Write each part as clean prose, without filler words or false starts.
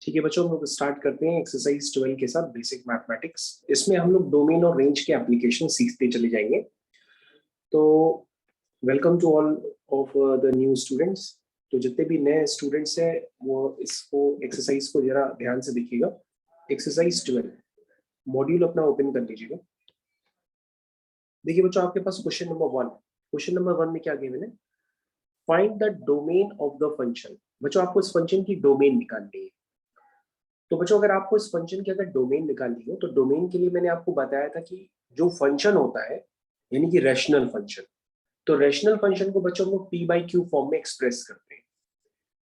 ठीक है बच्चों, हम लोग स्टार्ट करते हैं एक्सरसाइज 12 के साथ बेसिक मैथमेटिक्स। इसमें हम लोग डोमेन और रेंज के एप्लीकेशन सीखते चले जाएंगे। तो welcome to all of the new students. तो जितने भी नए स्टूडेंट्स हैं वो इसको एक्सरसाइज को जरा ध्यान से देखिएगा। एक्सरसाइज 12 मॉड्यूल अपना ओपन कर लीजिएगा। देखिए बच्चों, आपके पास क्वेश्चन नंबर 1। क्वेश्चन नंबर 1 में क्या गिवन है? Find the domain of the function. बच्चों आपको इस फंक्शन की डोमेन निकालनी है। तो बच्चों अगर आपको इस फंक्शन की अगर डोमेन निकालनी हो तो डोमेन के लिए मैंने आपको बताया था कि जो फंक्शन होता है यानी कि रैशनल फंक्शन, तो रैशनल फंक्शन को बच्चों को पी बाई क्यू फॉर्म में एक्सप्रेस करते हैं।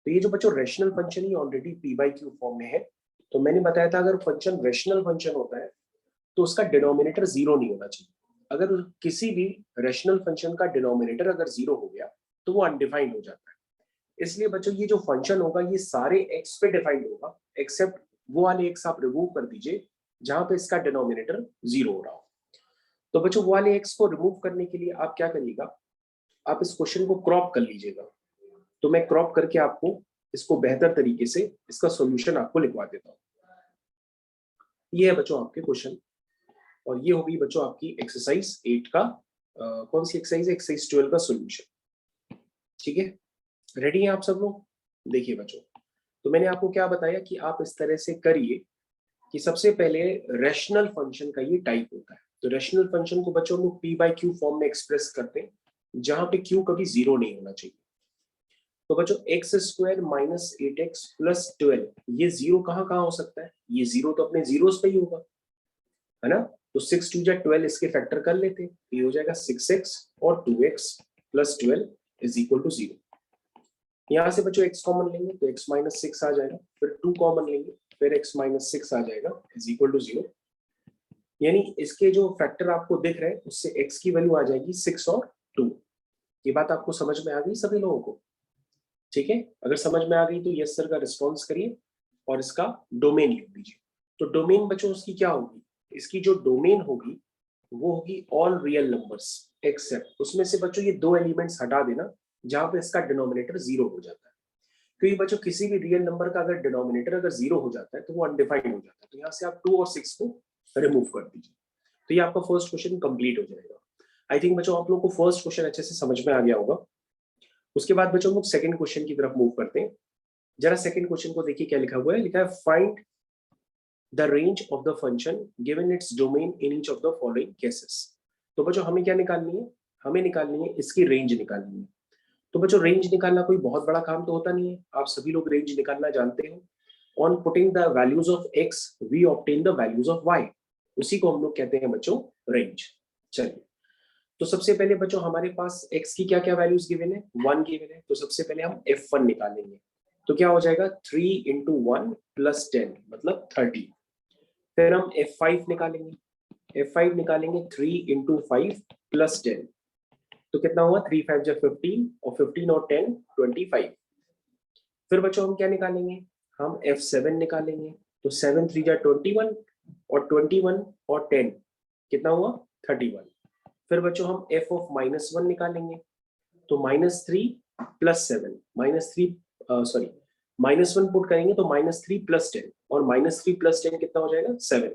तो ये जो बच्चों rational function he already P by Q form में है। तो मैंने बताया था अगर फंक्शन रैशनल फंक्शन होता है तो उसका डिनोमिनेटर जीरो नहीं होना चाहिए। अगर किसी भी रैशनल फंक्शन का डिनोमिनेटर अगर जीरो हो गया तो वो अनडिफाइंड हो जाता है। इसलिए बच्चों ये जो फंक्शन होगा ये सारे एक्स पे डिफाइंड होगा, एक्सेप्ट वो वाले एक्स आप रिमूव कर दीजिए जहां पे इसका डिनोमिनेटर जीरो हो रहा हो। तो बच्चों वो वाले एक्स को रिमूव करने के लिए आप क्या करिएगा, आप इस क्वेश्चन को क्रॉप कर लीजिएगा। तो मैं क्रॉप करके आपको इसको बेहतर तरीके से इसका सॉल्यूशन आपको लिखवा देता हूँ। ये है बच्चों आपके क्वेश्चन, और ये होगी बच्चों आपकी एक्सरसाइज 8 का कौन सी एक्सरसाइज है? एक्सरसाइज 12 का सॉल्यूशन। ठीक है, रेडी हैं आप सब लोग? देखिए बच्चों, तो मैंने आपको क्या बताया कि आप इस तरह से करिए कि सबसे पहले रैशनल फंक्शन का ये टाइप होता है। तो रैशनल फंक्शन को बच्चों लोग पी बाई क्यू फॉर्म में एक्सप्रेस करते हैं जहां पे क्यू कभी जीरो नहीं होना चाहिए। तो बच्चों x square minus 8x plus 12, ये जीरो कहाँ कहाँ हो सकता है? ये जीरो तो अपने जीरोस पे ही होगा, है ना? तो 6 2 जा 12 इसके फैक्टर कर लेते हैं, ये हो जाएगा 6x और 2x plus 12 is equal to 0। यहाँ से बच्चों x कॉमन लेंगे तो x माइनस 6 आ जाएगा, फिर 2 कॉमन लेंगे फिर x माइनस 6 आ जाएगा इज इक्वल टू 0। यानी इसके जो फैक्टर आपको दिख रहे हैं उससे x की वैल्यू आ जाएगी 6 और 2। ये बात आपको समझ में आ गई सभी लोगों को? ठीक है, अगर समझ में आ गई तो यस सर का रिस्पॉन्स करिए और इसका डोमेन लिख दीजिए। तो डोमेन बच्चों उसकी क्या होगी? इसकी जो डोमेन होगी वो होगी ऑल रियल नंबर्स एक्सेप्ट, उसमें से बच्चों ये दो एलिमेंट्स हटा देना जहां पे इसका डिनोमिनेटर जीरो हो जाता है। क्योंकि बच्चों किसी भी रियल नंबर का अगर डिनोमिनेटर अगर जीरो हो जाता है तो वो अनडिफाइंड हो जाता है। तो यहाँ से आप 2 और 6 को रिमूव कर दीजिए। तो ये आपका फर्स्ट क्वेश्चन कंप्लीट हो जाएगा। आई थिंक बच्चों आप लोगों को फर्स्ट क्वेश्चन अच्छे से समझ में आ गया होगा। उसके बाद बच्चों हम लोग सेकंड क्वेश्चन की तरफ मूव करते हैं। जरा सेकंड क्वेश्चन को देखिए क्या लिखा हुआ है। लिखा है find the range of the function given its domain in each of the following cases. तो बच्चों हमें क्या निकालनी है? हमें निकालनी है इसकी रेंज निकालनी है। तो बच्चों रेंज निकालना कोई बहुत बड़ा काम तो होता नहीं है, आप सभी लोग रेंज निकालना जानते हो। On putting the values of x we obtain the values of y, उसी को हम लोग कहते हैं बच्चों रेंज। चलिए, तो सबसे पहले बच्चों हमारे पास x की क्या क्या वैल्यूज गिवन है? 1 गिवन है। तो सबसे पहले हम f1 निकालेंगे। तो क्या हो जाएगा? 3 इंटू 1 प्लस 10 मतलब 30। फिर हम f5 निकालेंगे। f5 निकालेंगे 3 इंटू 5 प्लस 10, तो कितना हुआ? 3 5 जा 15 और 15 और 10 25। फिर बच्चों हम क्या निकालेंगे? हम f7 निकालेंगे। तो 7 3 जा 21 और 21 और 10 कितना हुआ? 31। फिर बच्चों हम f ऑफ माइनस 1 निकालेंगे। तो -3 प्लस 7 सॉरी -1 पुट करेंगे तो -3 प्लस 10 और -3 प्लस 10 कितना हो जाएगा? 7।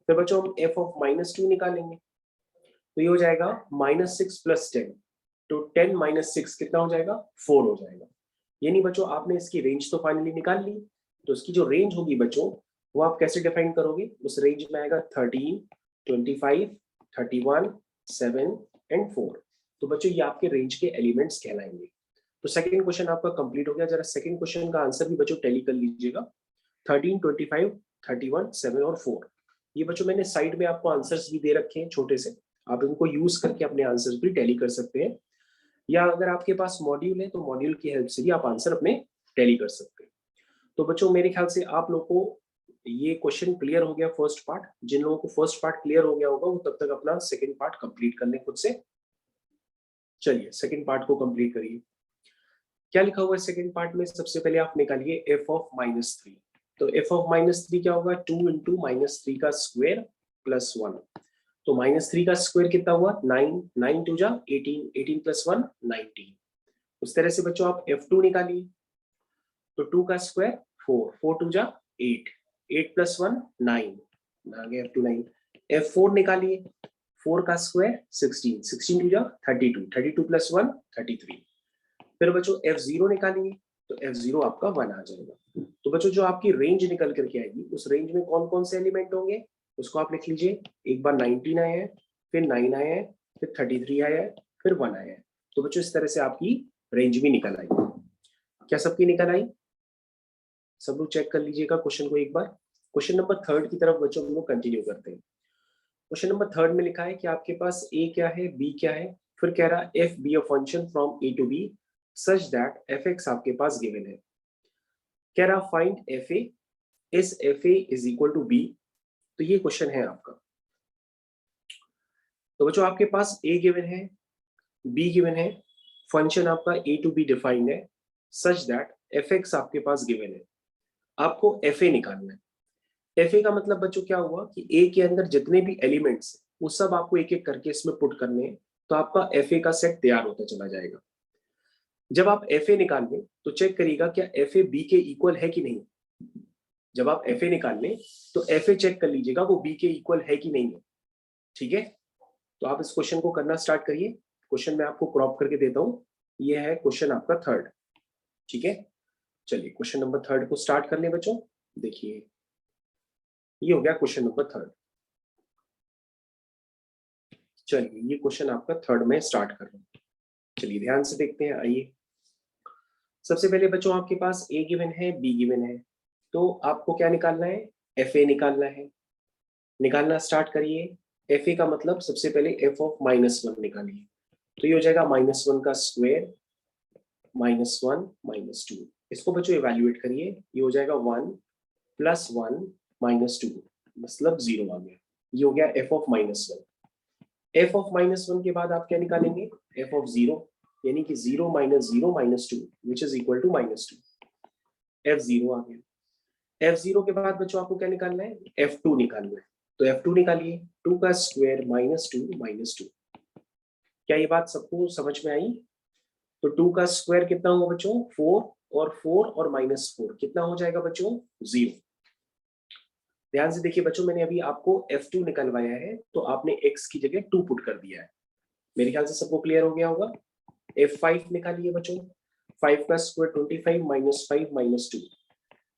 फिर बच्चों हम f ऑफ -2 निकालेंगे। तो ये हो जाएगा -6 प्लस 10, तो 10 माइनस 6 कितना हो जाएगा? 4 हो जाएगा। यानी बच्चों आपने इसकी रेंज तो फाइनली निकाल ली। तो इसकी जो रेंज होगी बच्चों वो आप कैसे डिफाइन करोगे? उस रेंज में आएगा 13 25 31 7 एंड 4। तो बच्चों ये आपके रेंज के एलिमेंट्स कहलाएंगे। तो सेकंड क्वेश्चन आपका कंप्लीट हो गया। जरा सेकंड क्वेश्चन का आंसर भी बच्चों टैली कर लीजिएगा। 13 25 31 7 और 4, ये बच्चों मैंने साइड में आपको आंसर्स भी दे रखे हैं छोटे से, आप इनको यूज करके अपने आंसर्स भी टैली कर सकते हैं। या अगर आपके पास मॉड्यूल है तो मॉड्यूल की हेल्प से भी आप आंसर अपने टैली कर सकते हैं। तो बच्चों मेरे ख्याल से आप लोगों को ये क्वेश्चन क्लियर हो गया फर्स्ट पार्ट। जिन लोगों को फर्स्ट पार्ट क्लियर हो गया होगा वो तब तक अपना सेकंड पार्ट कंप्लीट कर ले खुद से। चलिए सेकंड पार्ट को कंप्लीट करिए। क्या लिखा हुआ है सेकंड पार्ट में? सबसे पहले आप निकालिए f ऑफ -3। तो f ऑफ -3 क्या होगा? 2 इंटू -3 का स्क्वायर प्लस 1। तो -3 का स्क्वायर कितना हुआ? 9 9 2 जा 18 18 प्लस 1 19। उस तरह से बच्चों आप f2 निकालिए। तो 2 का स्क्वायर 4, 4 टू जा 8, 8 प्लस 1 9, आ गया F2 9। F4 निकालिए, 4 का स्क्वायर 16, 16 टू जा 32, 32 प्लस 1 33। फिर बच्चों F0 निकालिए, तो F0 आपका 1 आ जाएगा। तो बच्चों जो आपकी रेंज निकल करके आएगी, उस रेंज में कौन कौन से एलिमेंट होंगे उसको आप लिख लीजिए। एक बार 19 आया है, फिर 9 आया है, फिर 33 आया है, फिर 1 आया है। तो बच्चों इस तरह से आपकी रेंज भी निकल आई। क्या सबकी निकल आई? सब लोग चेक कर लीजिएगा क्वेश्चन को एक बार। क्वेश्चन नंबर 3 की तरफ बच्चों हम लोग कंटिन्यू करते हैं। क्वेश्चन नंबर 3 में लिखा है कि आपके पास ए क्या है, बी क्या है, फिर कह रहा F B a function from A to B such that F X आपके पास गिवन है। कह रहा find F A, is F A is equal to B. तो ये क्वेश्चन है आपका। तो बच्चों आपके पास ए गिवन है, बी गिवन है, फंक्शन आपका ए टू बी डिफाइंड है सच दैट एफ एक्स आपके पास गिवन है। आपको एफ ए निकालना है। एफ ए का मतलब बच्चों क्या हुआ कि ए के अंदर जितने भी एलिमेंट्स वो सब आपको एक एक करके इसमें पुट करने हैं, तो आपका एफ ए का सेट तैयार होता चला जाएगा। जब आप एफ ए निकाल लें तो चेक करिएगा क्या एफ ए बी के इक्वल है कि नहीं। जब आप एफ ए निकाल लें तो एफ ए चेक कर लीजिएगा वो बी के इक्वल है कि नहीं है। ठीक है, तो आप इस क्वेश्चन को करना स्टार्ट करिए। क्वेश्चन मैं आपको क्रॉप करके देता हूं। ये है क्वेश्चन आपका 3। ठीक है, चलिए क्वेश्चन नंबर 3 को स्टार्ट कर लें बच्चों। देखिए ये हो गया क्वेश्चन नंबर 3। चलिए ये क्वेश्चन आपका 3 में स्टार्ट कर रहा हूं। चलिए ध्यान से देखते हैं। आइए सबसे पहले बच्चों आपके पास ए गिवन है, बी गिवन है, तो आपको क्या निकालना है? एफ ए निकालना है। निकालना स्टार्ट करिए। एफ ए का मतलब सबसे पहले एफ ऑफ -1 निकालिए। तो ये हो जाएगा -1 का स्क्वायर -1 -2। इसको बच्चों इवैल्यूएट करिए। ये हो जाएगा 1 + 1 -2 मतलब 0 आ गया। ये हो गया एफ ऑफ -1। एफ ऑफ -1 के बाद आप क्या निकालेंगे? एफ ऑफ 0, यानी कि 0 - 0 - 2 which is equal to -2। F0 आ गया। F0 के बाद बच्चों आपको क्या निकालना है? F2 निकालना है। तो F2 निकालिए। 2 का स्क्वायर -2 -2। क्या ये बात सबको समझ में आई? तो 2 का स्क्वायर कितना होगा बच्चों? 4, और 4 और -4 कितना हो जाएगा बच्चों? 0। ध्यान से देखिए बच्चों, मैंने अभी आपको F2 निकलवाया है, तो आपने x की जगह 2 पुट कर दिया है। मेरे ख्याल से सबको क्लियर हो गया होगा। F5 निकालिए बच्चों। 5 का स्क्वायर 25 -5 -2।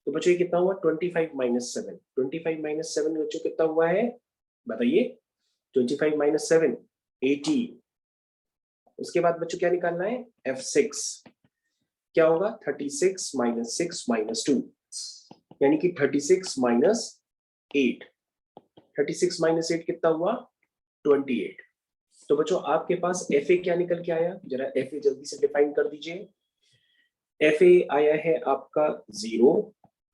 तो बच्चों ये कितना हुआ? 25 - 7। 25 - 7 बच्चों कितना हुआ है बताइए? 25 - 7 18। उसके बाद बच्चों क्या निकालना है? F6। क्या होगा? 36 - 6 - 2, यानी कि 36 - 8। 36 - 8 कितना हुआ? 28। तो बच्चों आपके पास एफ ए क्या निकल के आया? जरा एफ ए जल्दी से डिफाइन कर दीजिए। एफ ए आया है आपका 0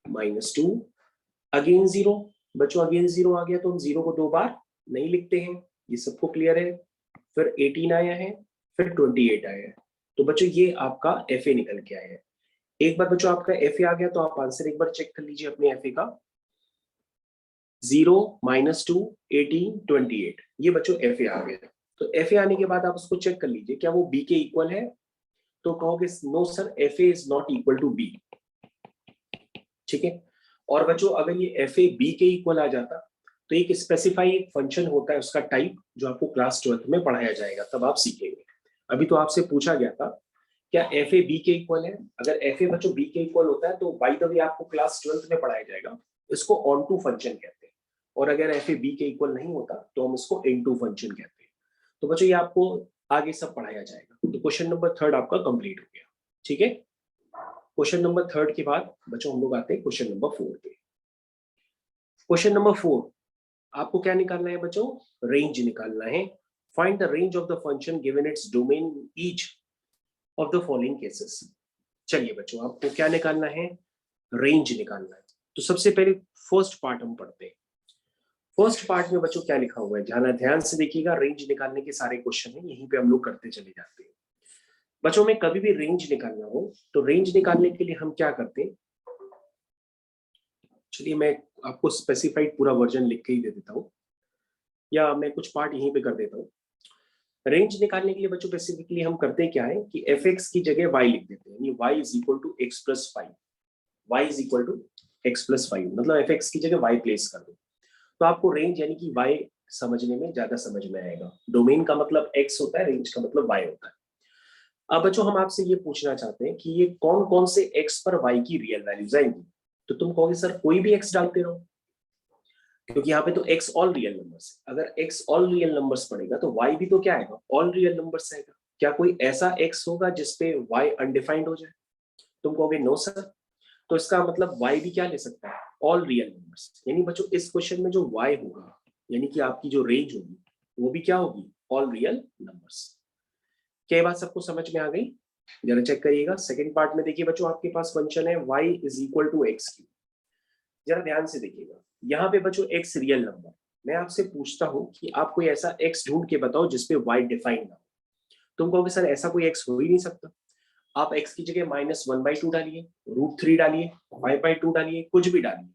- 2, अगेन 0। बच्चों अगेन 0 आ गया तो हम 0 को 2 बार नहीं लिखते हैं, ये सबको क्लियर है। फिर 18 आया है, फिर 28 आया है। तो बच्चों ये आपका एफ ए निकल के आया है। एक बार बच्चों आपका एफ ए आ गया तो आप आंसर एक बार चेक कर लीजिए अपने एफ ए का। 0 - 2 18 28, ये बच्चों एफ ए आ गया। तो एफ ए आने के बाद आप उसको चेक कर लीजिए क्या वो बी के इक्वल है। तो कहोगे no sir, F A is not equal to B. ठीक है, और बच्चों अगर ये एफ ए बी के इक्वल आ जाता तो एक स्पेसिफाई एक फंक्शन होता है उसका टाइप, जो आपको क्लास 12th में पढ़ाया जाएगा, तब आप सीखेंगे। अभी तो आपसे पूछा गया था क्या एफ ए बी के इक्वल है। अगर एफ ए बच्चों बी के इक्वल होता है तो बाय द वे आपको क्लास 12th में पढ़ाया जाएगा, इसको ऑन टू फंक्शन कहते हैं। और अगर एफ ए बी के इक्वल नहीं होता तो हम इसको इन टू फंक्शन कहते हैं। तो बच्चों ये आपको आगे सब पढ़ाया जाएगा। तो क्वेश्चन नंबर 3 आपका कंप्लीट हो गया। ठीक है, क्वेश्चन नंबर 3 के बाद बच्चों हम लोग आते हैं क्वेश्चन नंबर 4 पे। क्वेश्चन नंबर 4 आपको क्या निकालना है बच्चों? रेंज निकालना है। Find the range of the function given its domain each of the following cases. चलिए बच्चों आपको क्या निकालना है? रेंज निकालना है। तो सबसे पहले फर्स्ट पार्ट हम पढ़ते हैं। फर्स्ट पार्ट में बच्चों क्या लिखा हुआ है ध्यान से देखिएगा। रेंज निकालने के सारे क्वेश्चन है, यहीं पे हम लोग करते चले जाते हैं। बच्चों में कभी भी रेंज निकालना हो तो रेंज निकालने के लिए हम क्या करते हैं? चलिए मैं आपको स्पेसिफाइड पूरा वर्जन लिख के ही दे देता हूँ, या मैं कुछ पार्ट यहीं पे कर देता हूँ। रेंज निकालने के लिए बच्चों बेसिकली हम करते क्या है कि एफ एक्स की जगह वाई लिख देते हैं, यानी Y is equal to X plus 5। y is equal to x plus 5, मतलब fx की जगह y प्लेस कर दो, तो आपको रेंज यानी कि y समझने में ज्यादा समझ में आएगा। डोमेन का मतलब x होता है, रेंज का मतलब y होता है। अब बच्चों हम आपसे ये पूछना चाहते हैं कि ये कौन कौन से x पर y की रियल वैल्यूज आएंगी, तो तुम कहोगे सर कोई भी x डालते रहो, क्योंकि यहाँ पे तो x ऑल रियल नंबर्स है। अगर x ऑल रियल नंबर्स पड़ेगा तो y भी तो क्या आएगा, ऑल रियल नंबर्स आएगा। क्या कोई ऐसा x होगा जिसपे y अनडिफाइंड हो जाए? तुम कहोगे नो सर, तो इसका मतलब y भी क्या ले सकता है, ऑल रियल नंबर्स। यानी बच्चों इस क्वेश्चन में जो y होगा यानी कि आपकी जो रेंज होगी वो भी क्या होगी, ऑल रियल नंबर्स। क्या ये बात सबको समझ में आ गई? जरा चेक करिएगा। सेकंड पार्ट में देखिए बच्चों आपके पास फंक्शन है y is equal to X cube. जरा ध्यान से देखिएगा, यहाँ पे बच्चों x रियल नंबर, मैं आपसे पूछता हूँ कि आप कोई ऐसा x ढूंढ के बताओ जिसपे y डिफाइन ना हो। तुम कहोगे सर ऐसा कोई x हो ही नहीं सकता। आप x की जगह -1/2 डालिए, √3 डालिए, 5/2 डालिए, कुछ भी डालिए,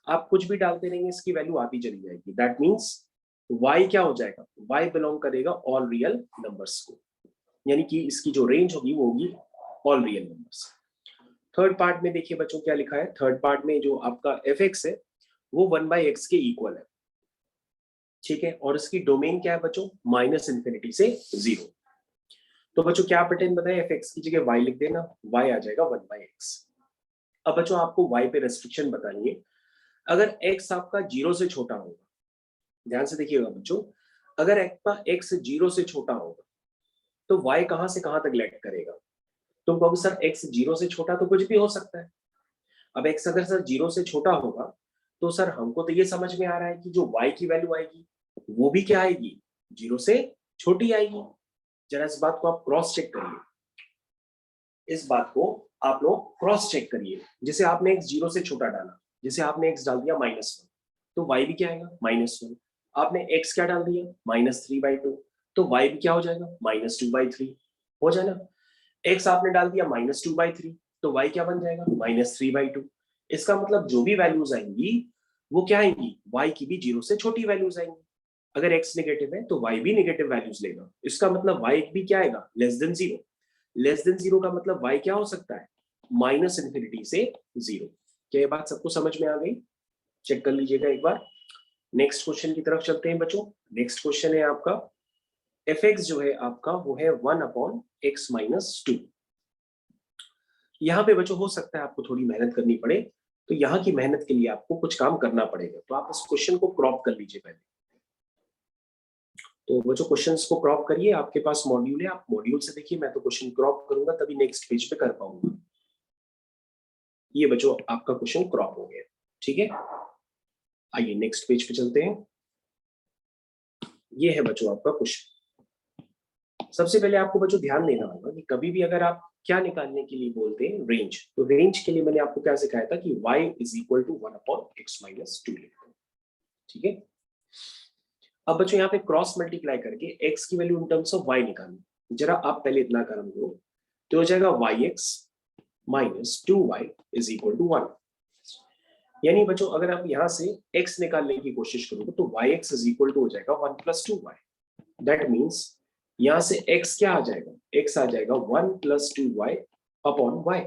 आप कुछ भी डालते रहेंगे इसकी वैल्यू आती चली जाएगी। दैट मीन्स y क्या हो जाएगा, y बिलोंग करेगा ऑल रियल नंबर्स को, यानी कि इसकी जो रेंज होगी वो होगी all real numbers. Third part में देखिए बच्चों क्या लिखा है, थर्ड पार्ट में जो आपका fx है वो 1/x के इक्वल है, ठीक है, और इसकी डोमेन क्या है बच्चों, -∞ से 0। तो बच्चों क्या पैटर्न बताए, fx की जगह y लिख देना, y आ जाएगा 1/x। अब बच्चों आपको y पे रेस्ट्रिक्शन बतानी है। अगर x आपका 0 से छोटा होगा, ध्यान से देखिएगा बच्चों, अगर आपका x 0 से छोटा होगा तो y कहां से कहां तक लेट करेगा? तुम कहोगे सर x 0 से छोटा तो कुछ भी हो सकता है। अब x अगर सर 0 से छोटा होगा तो सर हमको तो ये समझ में आ रहा है कि जो y की वैल्यू आएगी वो भी क्या आएगी, 0 से छोटी आएगी। जरा इस बात को आप क्रॉस चेक करिए, इस बात को आप लोग क्रॉस चेक करिए। जैसे आपने x 0 से छोटा डाला, जैसे आपने x डाल दिया -1, तो y भी क्या आएगा, -1। आपने x क्या डाल दिया, -3/2, तो y भी क्या हो जाएगा, -2/3 हो जाए ना। x आपने डाल दिया -2/3, तो y क्या बन जाएगा, -3/2। इसका मतलब जो भी वैल्यूज आएंगी वो क्या आएंगी, y की भी 0 से छोटी वैल्यूज आएंगी। अगर x नेगेटिव है तो y भी नेगेटिव वैल्यूज लेगा, इसका मतलब y भी क्या आएगा, <0। <0 का मतलब y क्या हो सकता है, -∞ से 0। क्या ये बात सबको समझ में आ गई? चेक कर लीजिएगा एक बार। नेक्स्ट क्वेश्चन की तरफ चलते हैं बच्चों। नेक्स्ट क्वेश्चन है आपका fx जो है आपका वो है 1/x-2। यहाँ पे बच्चों हो सकता है आपको थोड़ी मेहनत करनी पड़े, तो यहाँ की मेहनत के लिए आपको कुछ काम करना पड़ेगा। तो आप इस क्वेश्चन को क्रॉप कर लीजिए पहले। तो बच्चों क्वेश्चंस को क्रॉप करिए, आपके पास मॉड्यूल है, आप मॉड्यूल से देखिए, मैं तो क्वेश्चन क्रॉप करूंगा तभी नेक्स्ट पेज पे कर पाऊंगा। ये बच्चों आपका क्वेश्चन क्रॉप हो गया, ठीक है। आइए नेक्स्ट पेज पे चलते हैं। ये है बच्चों आपका क्वेश्चन। सबसे पहले आपको बच्चों ध्यान देना होगा कि कभी भी अगर आप क्या निकालने के लिए बोलते हैं, रेंज, तो रेंज के लिए मैंने आपको क्या सिखाया था कि y is equal to 1/x-2 लिखते हैं, ठीक है। अब बच्चों यहाँ पे क्रॉस मल्टीप्लाई करके x की value in terms of y निकालनी। जरा आप पहले इतना कर्म करो, तो हो जाएगा yx - 2y is equal to 1। यानी बच्चों अगर आप यहाँ से x निकालने की कोशिश करोगे तो yx इज इक्वल टू हो जाएगा 1 + 2y। दैट मीन्स यहां से x क्या आ जाएगा, x आ जाएगा 1 + 2y अपॉन y।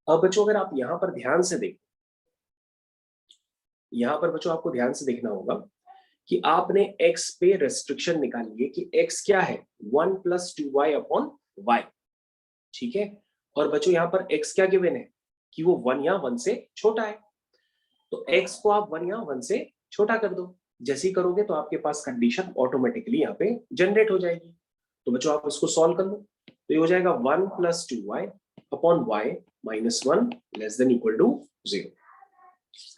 अब बच्चों अगर आप यहां पर ध्यान से देखो, यहां पर बच्चों आपको ध्यान से देखना होगा कि आपने x पे रेस्ट्रिक्शन निकाली है कि x क्या है, 1 + 2y अपॉन y, ठीक है। और बच्चों यहां पर x क्या गिवन है कि वो 1 या 1 से छोटा है, तो x को आप 1 या 1 से छोटा कर दो। जैसे ही करोगे तो आपके पास कंडीशन ऑटोमेटिकली यहाँ पे जनरेट हो जाएगी। तो बच्चों आप इसको सॉल्व कर लो, तो ये हो जाएगा 1 + 2y अपॉन y -1 < 0।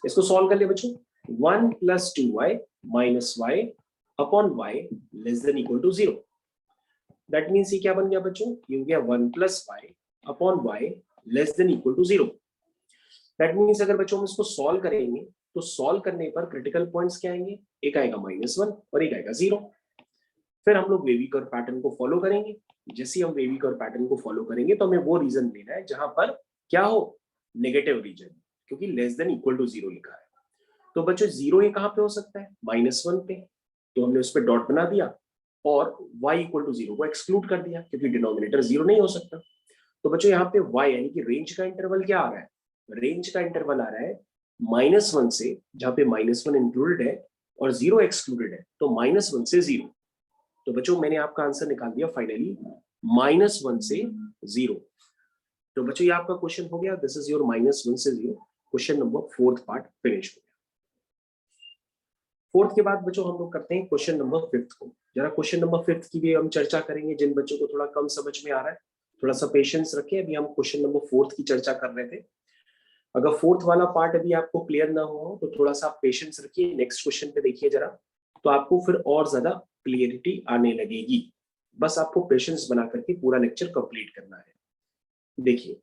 इसको सॉल्व कर ले बच्चों, 1 + 2y - y upon y < 0। That means ये क्या बन गया बच्चों, ये हो गया 1 + y upon y < 0। That means अगर बच्चों हम इसको सॉल्व करेंगे तो सॉल्व करने पर क्रिटिकल पॉइंट्स क्या आएंगे, एक आएगा -1 और एक आएगा 0। फिर हम लोग वेवी कर्व पैटर्न को फॉलो करेंगे। जैसे हम वेवी कर्व पैटर्न को फॉलो करेंगे तो हमें वो रीजन लेना है जहां पर क्या हो, नेगेटिव रीजन, क्योंकि < 0 लिखा है। तो बच्चों 0 ये कहां पे हो सकता है, -1 पे, तो हमने उस पर डॉट बना दिया और y = 0 को एक्सक्लूड कर दिया क्योंकि डिनोमिनेटर 0 नहीं हो सकता। तो बच्चों यहाँ पे y यानी कि रेंज का इंटरवल क्या आ रहा है, रेंज का इंटरवल आ रहा है -1 से, जहां पे -1 इंक्लूडेड है और 0 एक्सक्लूडेड है, तो -1 से 0। तो बच्चों मैंने आपका आंसर निकाल दिया फाइनली -1 से 0। तो बच्चों ये आपका क्वेश्चन हो गया। दिस इज योर -1 से 0। Question number 4th part finish हो गया। 4th के बाद बच्चों हम लोग करते हैं क्वेश्चन नंबर 5th को। जरा क्वेश्चन नंबर 5th की भी हम चर्चा करेंगे। जिन बच्चों को थोड़ा कम समझ में आ रहा है थोड़ा सा पेशेंस रखें। अभी हम क्वेश्चन नंबर 4th की चर्चा कर रहे थे। अगर 4th वाला पार्ट अभी आपको क्लियर ना हो तो थोड़ा सा पेशेंस रखिए, नेक्स्ट क्वेश्चन पे देखिए जरा, तो आपको फिर और ज्यादा क्लियरिटी आने लगेगी। बस आपको पेशेंस बना करके पूरा लेक्चर कंप्लीट करना है। देखिए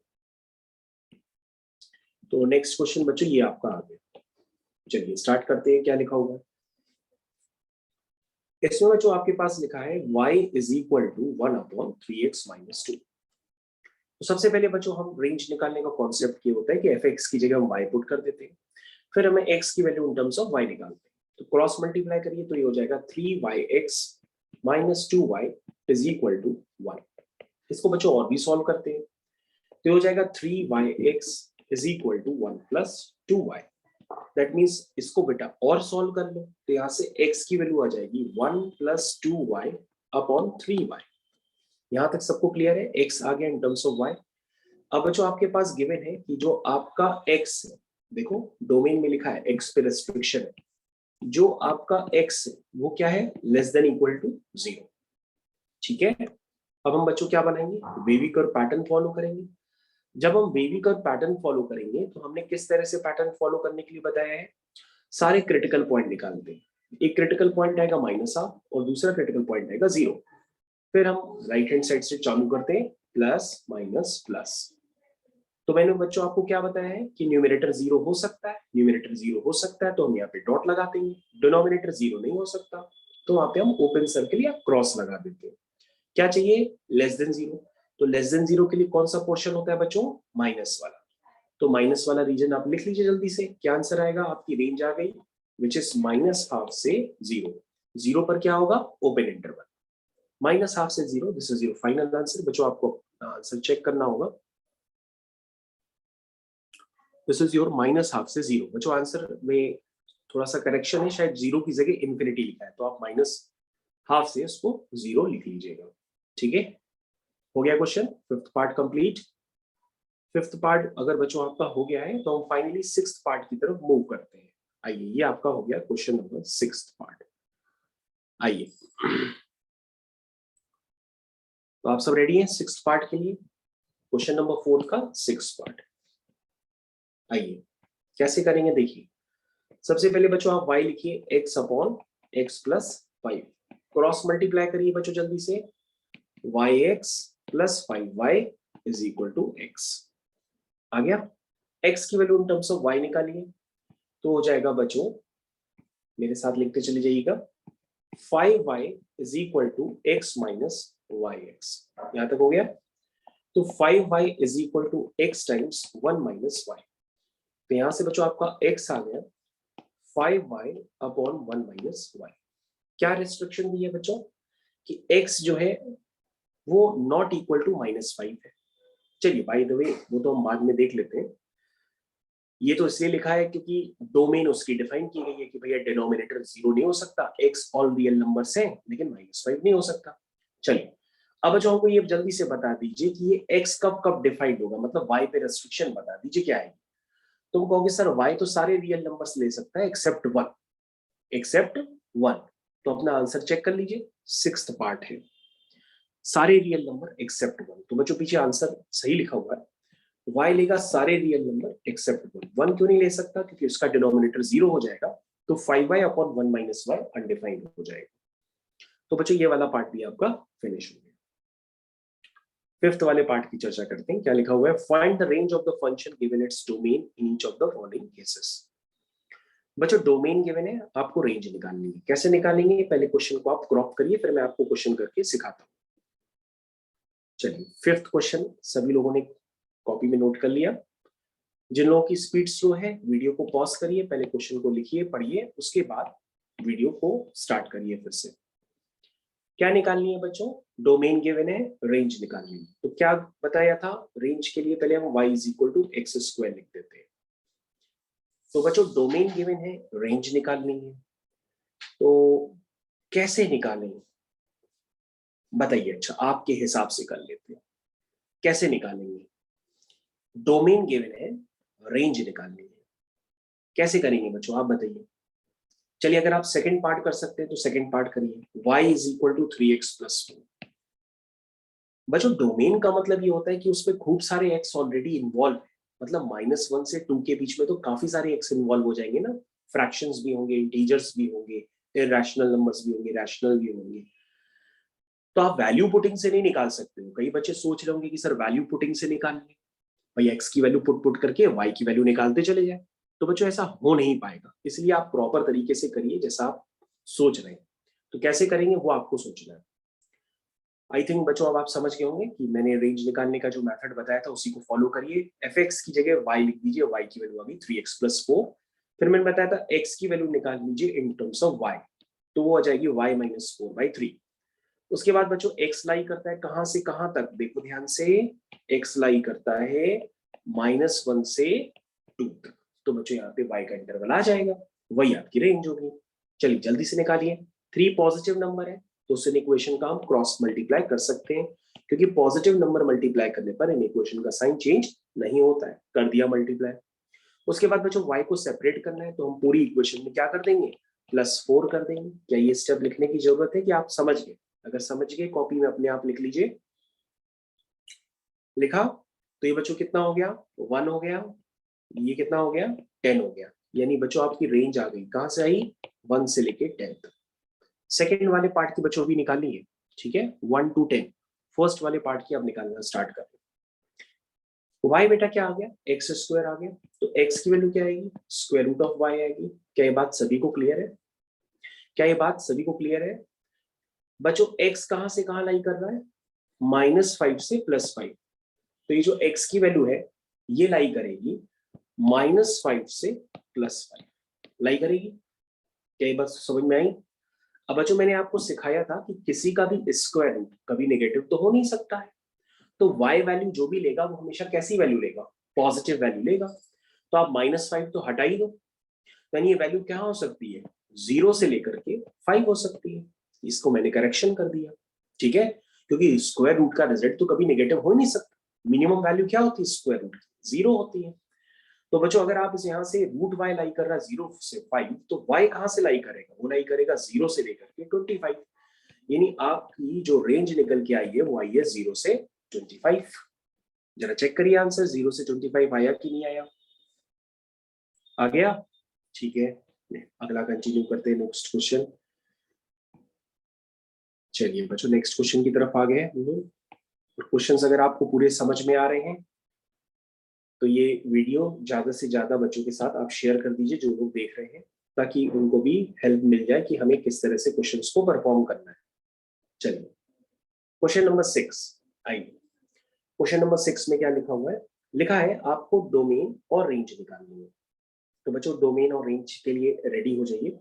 तो नेक्स्ट क्वेश्चन बच्चों ये आपका आ गया। चलिए स्टार्ट करते हैं। क्या लिखा हुआ है इसमें बच्चों? आपके पास लिखा है y is equal to 1/3x - 2। तो सबसे पहले बच्चों हम रेंज निकालने का कॉन्सेप्ट ये होता है कि f(x) की जगह हम y पुट कर देते हैं, फिर हमें x की value in terms of y निकालते हैं। तो क्रॉस मल्टीप्लाई करिए तो ये हो जाएगा 3yx - 2y is equal to 1। इसको बच्चों और भी सॉल्व करते हैं तो ये हो जाएगा 3yx is equal to 1 plus 2y। That means इसको बेटा और सॉल्व कर लो तो यहाँ से x की वैल्यू आ जाएगी 1 प्लस 2y अपॉन 3y। यहां तक सबको क्लियर है? x आ गया इन टर्म्स ऑफ y। अब बच्चों आपके पास गिवन है कि जो आपका x है, देखो डोमेन में लिखा है x पे रेस्ट्रिक्शन है, जो आपका x है वो क्या है? Less than equal to 0। ठीक है, अब हम बच्चों क्या बनाएंगे? वेवी कर्व पैटर्न फॉलो करेंगे। जब हम वेवी कर्व पैटर्न फॉलो करेंगे तो हमने किस तरह से पैटर्न फॉलो करने के लिए बताया है? सारे क्रिटिकल पॉइंट निकालते हैं। एक क्रिटिकल पॉइंट आएगा -1 और दूसरा क्रिटिकल पॉइंट आएगा 0। फिर हम राइट हैंड साइड से चालू करते हैं प्लस माइनस प्लस। तो मैंने बच्चों आपको क्या बताया है कि न्यूमरेटर 0 हो सकता है। न्यूमरेटर 0 हो सकता है तो हम यहाँ पे डॉट लगा देंगे। डिनोमिनेटर 0 नहीं हो सकता तो वहां पे हम ओपन सर्कल या क्रॉस लगा देते हैं। क्या चाहिए? Less than 0। तो लेस देन 0 के लिए कौन सा पोर्शन होता है बच्चों? माइनस वाला। तो माइनस वाला रीजन आप लिख लीजिए जल्दी से। क्या आंसर आएगा? आपकी रेंज आ गई विच इज -½ से 0। 0 पर क्या होगा? Open interval. -½ से 0, this is your final answer. बच्चों आपको आंसर चेक करना होगा। दिस इज योर -½ से 0। बच्चों आंसर में थोड़ा सा करेक्शन है, शायद 0 की जगह इन्फिनिटी लिखा है, तो आप -½ से उसको 0 लिख लीजिएगा। ठीक है, हो गया question 5th part complete. 5th part अगर बच्चों आपका हो गया है तो हम फाइनली 6th पार्ट की तरफ मूव करते हैं। आइए, ये आपका हो गया क्वेश्चन नंबर 6th पार्ट। आइए, तो आप सब रेडी हैं 6th पार्ट के लिए? क्वेश्चन नंबर 4 का 6th पार्ट। आइए कैसे करेंगे देखिए। सबसे पहले बच्चों आप y लिखिए x upon x plus 5। Cross multiply करिए बच्चों जल्दी से। yx plus 5y is equal to x। आ गया? x की value in terms of y निकालिए तो हो जाएगा बच्चों, मेरे साथ लिखते चले जाइएगा, 5y is equal to x minus yx। यहां तक हो गया? तो 5y is equal to x times 1 minus y। तो यहां से बच्चों आपका x आ गया 5y अपॉन 1 माइनस y। क्या रेस्ट्रिक्शन दी है बच्चों कि x जो है वो नॉट इक्वल टू -5 है। चलिए बाय द वे वो तो हम बाद में देख लेते हैं। ये तो इसलिए लिखा है क्योंकि डोमेन उसकी डिफाइन की गई है कि भैया डिनोमिनेटर 0 नहीं हो सकता, x ऑल रियल नंबर्स हैं लेकिन -5 नहीं हो सकता। चलिए अब बच्चों को ये जल्दी से बता दीजिए कि ये x कब कब डिफाइंड होगा, मतलब y पे रेस्ट्रिक्शन बता दीजिए क्या है। तुम कहोगे सर y तो सारे रियल नंबर्स ले सकता है एक्सेप्ट 1। एक्सेप्ट 1 तो अपना आंसर चेक कर लीजिए, 6th पार्ट है सारे रियल नंबर एक्सेप्ट 1। तो बच्चों पीछे आंसर सही लिखा हुआ है, y लेगा सारे रियल नंबर एक्सेप्ट 1। 1 क्यों नहीं ले सकता? क्योंकि उसका डिनोमिनेटर 0 हो जाएगा तो 5y upon 1 minus y undefined हो जाएगा। तो बच्चों ये वाला पार्ट भी आपका फिनिश हो गया। 5th वाले पार्ट की चर्चा करते हैं। क्या लिखा हुआ है? Find the range of the function given its domain in each of the following cases. बच्चों डोमेन गिवन है, आपको रेंज निकालनी है। कैसे निकालेंगे? पहले क्वेश्चन को आप क्रॉप करिए फिर मैं आपको क्वेश्चन करके सिखाता हूं। चलिए 5th क्वेश्चन सभी लोगों ने कॉपी में नोट कर लिया? जिन लोगों की स्पीड स्लो है वीडियो को पॉज करिए, पहले क्वेश्चन को लिखिए पढ़िए, उसके बाद वीडियो को स्टार्ट करिए फिर से। क्या निकालनी है बच्चों? डोमेन गिवन है, रेंज निकालनी है। तो क्या बताया था? रेंज के लिए पहले हम y is equal to X square लिख देते हैं। तो बच्चों डोमेन गिवन है, रेंज निकालनी है, तो कैसे निकालें बताइए। अच्छा आपके हिसाब से कर लेते हैं, कैसे निकालेंगे? डोमेन गिवन है, रेंज निकालनी है, कैसे करेंगे बच्चों आप बताइए। चलिए अगर आप सेकंड पार्ट कर सकते हैं तो सेकंड पार्ट करिए। y is equal to 3x plus 2। बच्चों डोमेन का मतलब ये होता है कि उसमें खूब सारे x ऑलरेडी इन्वॉल्व है, मतलब -1 से 2 के बीच में तो काफी सारे x इन्वॉल्व हो जाएंगे ना। फ्रैक्शंस भी होंगे, इंटीजर्स भी होंगे, इरैशनल नंबर्स भी होंगे, रैशनल भी होंगे। तो आप वैल्यू पुटिंग से नहीं निकाल सकते हो। कई बच्चे सोच रहे होंगे कि सर वैल्यू पुटिंग से निकालनी, भाई x की वैल्यू पुट करके y की वैल्यू निकालते चले जाए। तो बच्चों ऐसा हो नहीं पाएगा, इसलिए आप प्रॉपर तरीके से करिए जैसा आप सोच रहे हैं। तो कैसे करेंगे वो आपको सोचना है। आई थिंक बच्चों अब आप समझ गए होंगे कि मैंने रेंज निकालने का जो मेथड बताया था उसी को फॉलो करिए। एफ एक्स की जगह y लिख दीजिए, y की वैल्यू आ गई 3x प्लस 4। फिर मैंने बताया था x की वैल्यू निकाल लीजिए इन टर्म्स ऑफ y, तो वो आ जाएगी y माइनस 4/3। उसके बाद बच्चों x लाई करता है कहां से कहां तक, देखो ध्यान से। x लाई करता है -1 से 2 तक, तो बच्चों यहाँ पे y का इंटरवल आ जाएगा, वही आपकी रेंज होगी। चलिए जल्दी से निकालिए। 3 पॉजिटिव नंबर है तो उस इक्वेशन का हम क्रॉस मल्टीप्लाई कर सकते हैं, क्योंकि पॉजिटिव नंबर मल्टीप्लाई करने पर इन इक्वेशन का साइन चेंज नहीं होता है। कर दिया मल्टीप्लाई। उसके बाद बच्चों y को सेपरेट करना है, तो हम पूरी इक्वेशन में क्या कर देंगे, +4 कर देंगे। क्या ये स्टेप लिखने की जरूरत है कि आप समझ गए? अगर समझ गए कॉपी में अपने आप लिख लीजिए। लिखा? तो ये बच्चों कितना हो गया, 1 हो गया, ये कितना हो गया, 10 हो गया। यानी बच्चों आपकी रेंज आ गई, कहां से आई, 1 से लेके 10 तक। सेकेंड वाले पार्ट की बच्चों भी निकालनी है, ठीक है, 1 to 10। फर्स्ट वाले पार्ट की आप निकालना स्टार्ट कर। y बेटा क्या आ गया, एक्स स्क्वायर आ गया, तो x की वैल्यू क्या आएगी, स्क्वायर रूट ऑफ y आएगी। क्या ये बात सभी को क्लियर है? क्या ये बात सभी को क्लियर है? बच्चों x कहां से कहां लाई कर रहा है, -5 से +5। तो ये जो x की वैल्यू है ये लाई करेगी -5 से +5 लाई करेगी। क्या ये बात समझ में आई? अब बच्चों मैंने आपको सिखाया था कि किसी का भी स्क्वायर रूट कभी नेगेटिव तो हो नहीं सकता है, तो y वैल्यू जो भी लेगा वो हमेशा कैसी वैल्यू लेगा, पॉजिटिव वैल्यू लेगा। तो आप -5 तो हटा ही दो, यानी ये वैल्यू क्या हो सकती है, 0 से लेकर के 5 हो सकती है। इसको मैंने करेक्शन कर दिया, ठीक है, क्योंकि स्क्वायर रूट का रिजल्ट तो कभी नेगेटिव हो नहीं सकता। मिनिमम वैल्यू क्या होती है स्क्वायर रूट की, 0 होती है। तो बच्चों अगर आप यहाँ से रूट y लाई कर रहा है 0 से 5, तो y कहां से लाई करेगा, वो लाई करेगा 0 से लेकर के 25। यानी आपकी जो रेंज निकल के आई है वो आई है 0 से 25। जरा चेक करिए आंसर, 0 से 25 आया कि नहीं आया? आ गया, ठीक है। अगला कंटिन्यू करते हैं, नेक्स्ट क्वेश्चन। चलिए बच्चों नेक्स्ट क्वेश्चन की तरफ आ गए हम लोग। क्वेश्चंस अगर आपको पूरे समझ में आ रहे हैं तो ये वीडियो ज्यादा से ज्यादा बच्चों के साथ आप शेयर कर दीजिए जो लोग देख रहे हैं, ताकि उनको भी हेल्प मिल जाए कि हमें किस तरह से क्वेश्चंस को परफॉर्म करना है। चलिए क्वेश्चन नंबर 6 आइए। क्वेश्चन नंबर 6 में क्या लिखा हुआ है, लिखा है आपको डोमेन और रेंज निकालनी है। तो बच्चों डोमेन और रेंज के लिए रेडी हो जाइए।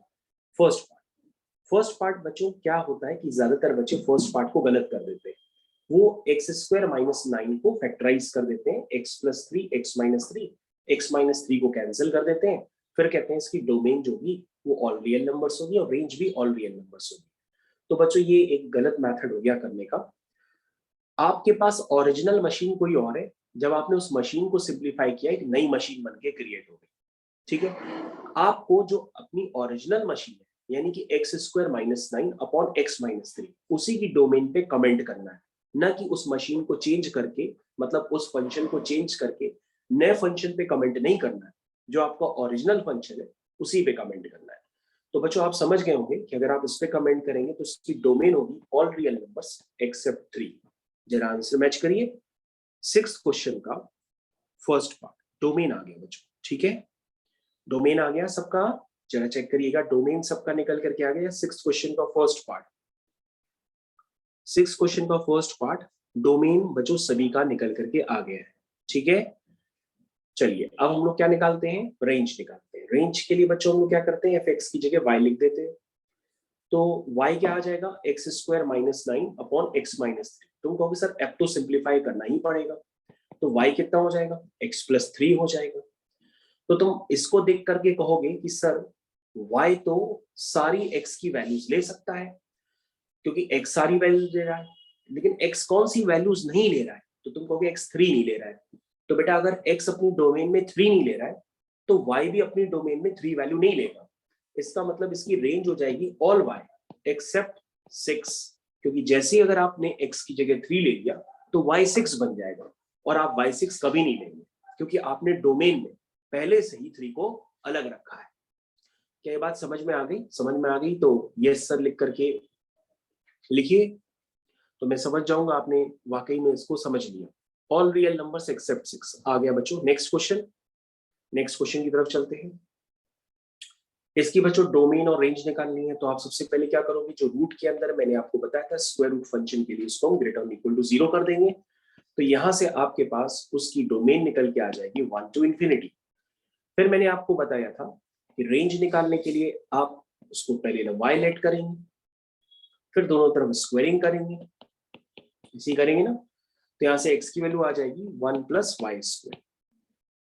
फर्स्ट पार्ट बच्चों क्या होता है कि ज्यादातर बच्चे फर्स्ट पार्ट को गलत कर देते हैं। वो एक्स स्क्वायर -9 को फैक्टराइज कर देते हैं, x प्लस 3 x-3 को कैंसिल कर देते हैं। फिर कहते हैं इसकी डोमेन जो भी वो ऑल रियल नंबर्स होगी और रेंज भी ऑल रियल नंबर्स होगी। तो बच्चों ये एक गलत मेथड हो गया करने का। आपके पास ओरिजिनल मशीन कोई और है, जब आपने उस मशीन को सिंप्लीफाई किया एक नई मशीन बनके क्रिएट हो गई, ठीक है। आपको जो अपनी ओरिजिनल मशीन है यानी कि x² - 9 अपॉन x-3 उसी की डोमेन पे कमेंट करना है, ना कि उस मशीन को चेंज करके, मतलब उस फंक्शन को चेंज करके नए फंक्शन पे कमेंट नहीं करना है। जो आपका ओरिजिनल फंक्शन है उसी पे कमेंट करना है। तो बच्चों आप समझ गए होंगे कि अगर आप इस पे कमेंट करेंगे तो इसकी डोमेन होगी ऑल रियल नंबर्स एक्सेप्ट 3। जरा आंसर मैच करिए। 6th क्वेश्चन का फर्स्ट पार्ट डोमेन आ गया बच्चों, ठीक है, डोमेन आ गया सबका। जरा चेक करिएगा डोमेन सबका निकल करके आ गया। 6th क्वेश्चन का फर्स्ट पार्ट, 6th क्वेश्चन का फर्स्ट पार्ट डोमेन बच्चों सभी का निकल करके आ गया है, ठीक है। चलिए अब हम लोग क्या निकालते हैं, रेंज निकालते हैं। रेंज के लिए बच्चों हम लोग क्या करते हैं, एफ एक्स की जगह वाई लिख देते हैं। तो y क्या आ जाएगा, x square minus 9 upon x minus 3। तुम कहोगे सर अब तो सिंप्लीफाई करना ही पड़ेगा, तो y कितना हो जाएगा, x प्लस 3 हो जाएगा। तो तुम इसको देख करके कहोगे कि सर y तो सारी x की वैल्यूज ले सकता है, क्योंकि x सारी वैल्यूज ले रहा है, लेकिन x कौन सी वैल्यूज नहीं ले रहा है, तो तुम कहोगे x 3 नहीं ले रहा है। तो बेटा अगर x अपनी डोमेन में 3 नहीं ले रहा है तो y भी अपनी डोमेन में 3 वैल्यू नहीं लेगा। इसका मतलब इसकी रेंज हो जाएगी ऑल y एक्सेप्ट 6, क्योंकि जैसे ही अगर आपने x की जगह 3 ले लिया तो y 6 बन जाएगा, और आप y 6 कभी नहीं लेंगे क्योंकि आपने डोमेन में पहले से ही 3 को अलग रखा है। क्या ये बात समझ में आ गई? समझ में आ गई तो यस सर लिख करके लिखिए, तो मैं समझ जाऊंगा आपने वाकई में इसको समझ लिया। ऑल रियल नंबर्स एक्सेप्ट 6 आ गया बच्चों। नेक्स्ट क्वेश्चन की तरफ चलते हैं। इसकी बच्चों डोमेन और रेंज निकालनी है, तो आप सबसे पहले क्या करोगे, जो रूट के अंदर मैंने आपको बताया था स्क्वायर रूट फंक्शन के लिए इसको हम ग्रेटर देन इक्वल टू 0 कर देंगे, तो यहां से आपके पास उसकी डोमेन निकल के आ जाएगी 1 to infinity। फिर मैंने आपको बताया था कि रेंज निकालने के लिए आप उसको पहले ना y लेट करेंगे, फिर दोनों तरफ स्क्वायरिंग करेंगे, इसी करेंगे ना, तो यहां से x की वैल्यू आ जाएगी 1 प्लस वाई स्क्वायर।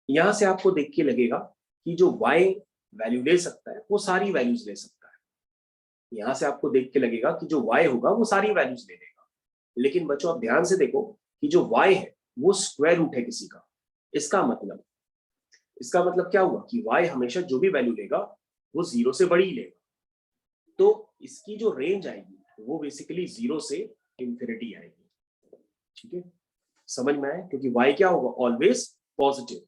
यहां से आपको देख के लगेगा कि जो y वैल्यू ले सकता है वो सारी वैल्यूज ले सकता है। यहां से आपको देख के लगेगा कि जो y होगा वो सारी वैल्यूज ले लेगा, लेकिन बच्चों आप ध्यान से देखो कि जो y है वो स्क्वायर रूट है किसी का। इसका मतलब क्या हुआ कि y हमेशा जो भी वैल्यू लेगा वो 0 से बड़ी लेगा, तो इसकी जो रेंज आएगी वो बेसिकली 0 से इंफिनिटी आएगी। ठीक है, समझ में आया? क्योंकि y क्या होगा, ऑलवेज पॉजिटिव।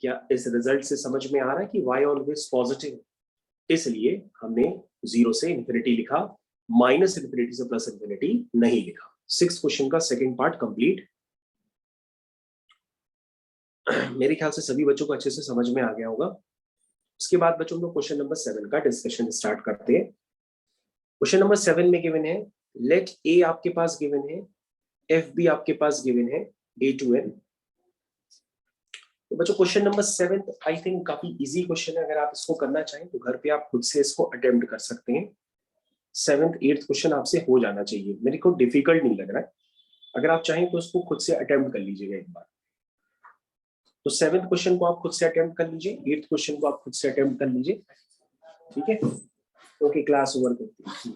क्या इस रिजल्ट से समझ में आ रहा है कि y ऑलवेज पॉजिटिव, इसलिए हमने 0 से इंफिनिटी लिखा, माइनस इंफिनिटी से प्लस इंफिनिटी नहीं लिखा। 6th क्वेश्चन का सेकंड पार्ट कंप्लीट। मेरे ख्याल से सभी बच्चों को अच्छे से समझ में आ गया होगा। उसके बाद बच्चों हम लोग क्वेश्चन नंबर 7 का डिस्कशन स्टार्ट करते हैं। क्वेश्चन नंबर 7 में गिवन है, लेट ए आपके पास गिवन है, एफ बी आपके पास गिवन है, ए टू एन। तो बच्चों क्वेश्चन नंबर 7 आई थिंक काफी इजी क्वेश्चन है, अगर आप इसको करना चाहें तो घर पे आप खुद से इसको अटेम्प्ट कर सकते हैं। 7th 8th क्वेश्चन आपसे हो जाना चाहिए, मेरे को डिफिकल्ट नहीं लग रहा है। अगर आप चाहें तो उसको खुद से अटेम्प्ट कर लीजिएगा एक बार। तो 7th क्वेश्चन को आप खुद से अटेम्प्ट कर लीजिए, 8th क्वेश्चन को आप खुद से अटेम्प्ट कर लीजिए। ठीक है, ओके, क्लास ओवर करते हैं।